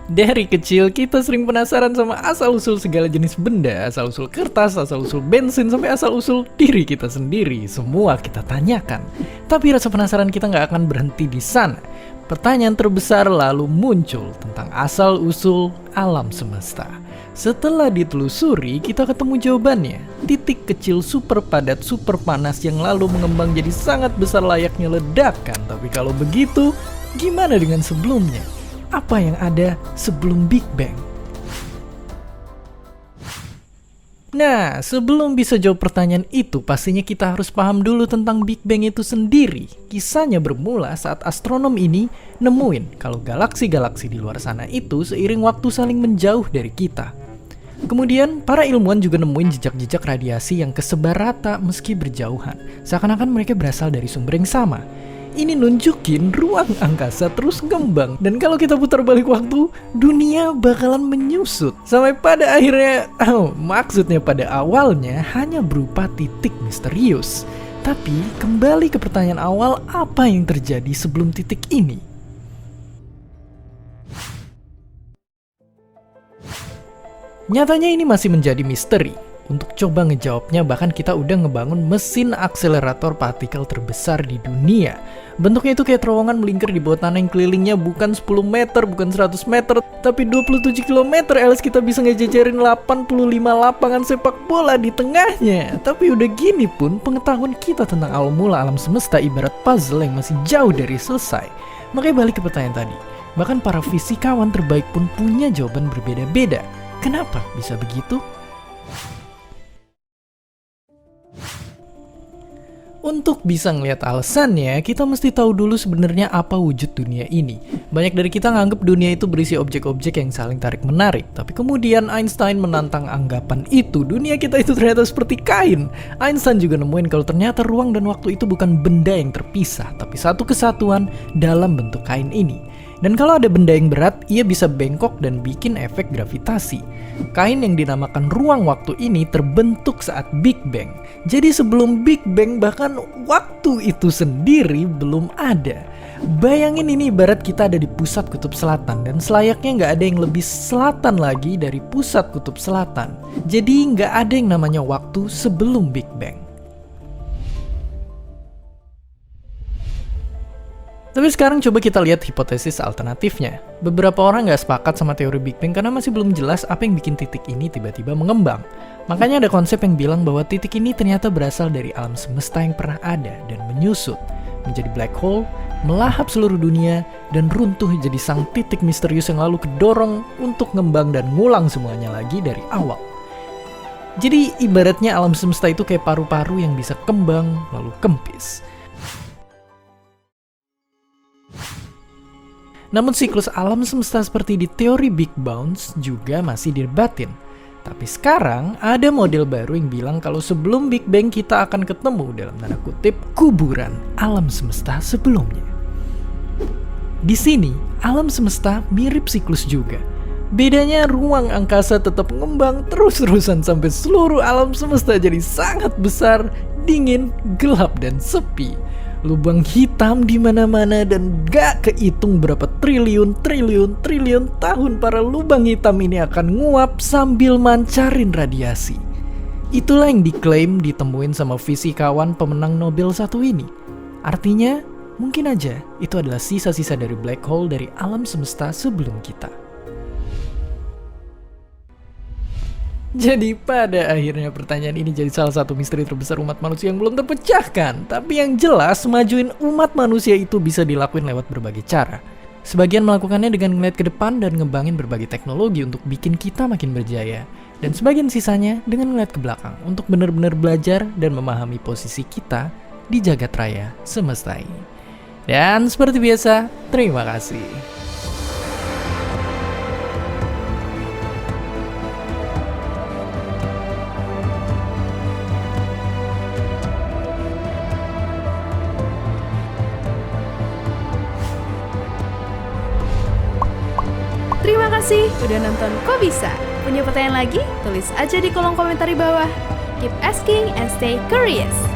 Dari kecil kita sering penasaran sama asal-usul segala jenis benda, asal-usul kertas, asal-usul bensin, sampai asal-usul diri kita sendiri. Semua kita tanyakan. Tapi rasa penasaran kita nggak akan berhenti di sana. Pertanyaan terbesar lalu muncul tentang asal-usul alam semesta. Setelah ditelusuri, kita ketemu jawabannya. Titik kecil super padat, super panas yang lalu mengembang jadi sangat besar layaknya ledakan. Tapi kalau begitu, gimana dengan sebelumnya? Apa yang ada sebelum Big Bang? Nah, sebelum bisa jawab pertanyaan itu, pastinya kita harus paham dulu tentang Big Bang itu sendiri. Kisahnya bermula saat astronom ini nemuin kalau galaksi-galaksi di luar sana itu seiring waktu saling menjauh dari kita. Kemudian, para ilmuwan juga nemuin jejak-jejak radiasi yang kesebar rata meski berjauhan. Seakan-akan mereka berasal dari sumber yang sama. Ini nunjukin ruang angkasa terus ngembang. Dan kalau kita putar balik waktu, dunia bakalan menyusut. Sampai pada akhirnya, maksudnya pada awalnya hanya berupa titik misterius. Tapi kembali ke pertanyaan awal, apa yang terjadi sebelum titik ini? Nyatanya ini masih menjadi misteri. Untuk coba ngejawabnya, bahkan kita udah ngebangun mesin akselerator partikel terbesar di dunia. Bentuknya itu kayak terowongan melingkar di bawah tanah yang kelilingnya bukan 10 meter, bukan 100 meter, tapi 27 km. Alias kita bisa ngejajarin 85 lapangan sepak bola di tengahnya. Tapi udah gini pun, pengetahuan kita tentang awal mula alam semesta ibarat puzzle yang masih jauh dari selesai. Makanya balik ke pertanyaan tadi. Bahkan para fisikawan terbaik pun punya jawaban berbeda-beda. Kenapa bisa begitu? Untuk bisa ngelihat alasannya, kita mesti tahu dulu sebenarnya apa wujud dunia ini. Banyak dari kita nganggep dunia itu berisi objek-objek yang saling tarik-menarik. Tapi kemudian Einstein menantang anggapan itu. Dunia kita itu ternyata seperti kain. Einstein juga nemuin kalau ternyata ruang dan waktu itu bukan benda yang terpisah, tapi satu kesatuan dalam bentuk kain ini. Dan kalau ada benda yang berat, ia bisa bengkok dan bikin efek gravitasi. Kain yang dinamakan ruang waktu ini terbentuk saat Big Bang. Jadi sebelum Big Bang bahkan waktu itu sendiri belum ada. Bayangin ini ibarat kita ada di pusat kutub selatan dan selayaknya nggak ada yang lebih selatan lagi dari pusat kutub selatan. Jadi nggak ada yang namanya waktu sebelum Big Bang. Tapi sekarang coba kita lihat hipotesis alternatifnya. Beberapa orang nggak sepakat sama teori Big Bang karena masih belum jelas apa yang bikin titik ini tiba-tiba mengembang. Makanya ada konsep yang bilang bahwa titik ini ternyata berasal dari alam semesta yang pernah ada dan menyusut menjadi black hole, melahap seluruh dunia, dan runtuh jadi sang titik misterius yang lalu kedorong untuk ngembang dan ngulang semuanya lagi dari awal. Jadi ibaratnya alam semesta itu kayak paru-paru yang bisa kembang lalu kempis. Namun siklus alam semesta seperti di teori Big Bounce juga masih didebatin. Tapi sekarang ada model baru yang bilang kalau sebelum Big Bang kita akan ketemu dalam tanda kutip kuburan alam semesta sebelumnya. Di sini alam semesta mirip siklus juga. Bedanya ruang angkasa tetap ngembang terus-terusan sampai seluruh alam semesta jadi sangat besar, dingin, gelap dan sepi. Lubang hitam di mana-mana dan gak kehitung berapa triliun tahun para lubang hitam ini akan nguap sambil mancarin radiasi. Itulah yang diklaim ditemuin sama fisikawan pemenang Nobel satu ini. Artinya, mungkin aja itu adalah sisa-sisa dari black hole dari alam semesta sebelum kita. Jadi pada akhirnya pertanyaan ini jadi salah satu misteri terbesar umat manusia yang belum terpecahkan. Tapi yang jelas majuin umat manusia itu bisa dilakuin lewat berbagai cara. Sebagian melakukannya dengan ngeliat ke depan dan ngembangin berbagai teknologi untuk bikin kita makin berjaya. Dan sebagian sisanya dengan ngeliat ke belakang untuk benar-benar belajar dan memahami posisi kita di jagat raya semesta ini. Dan seperti biasa, terima kasih. Terima kasih udah nonton Kok Bisa? Punya pertanyaan lagi? Tulis aja di kolom komentar di bawah. Keep asking and stay curious.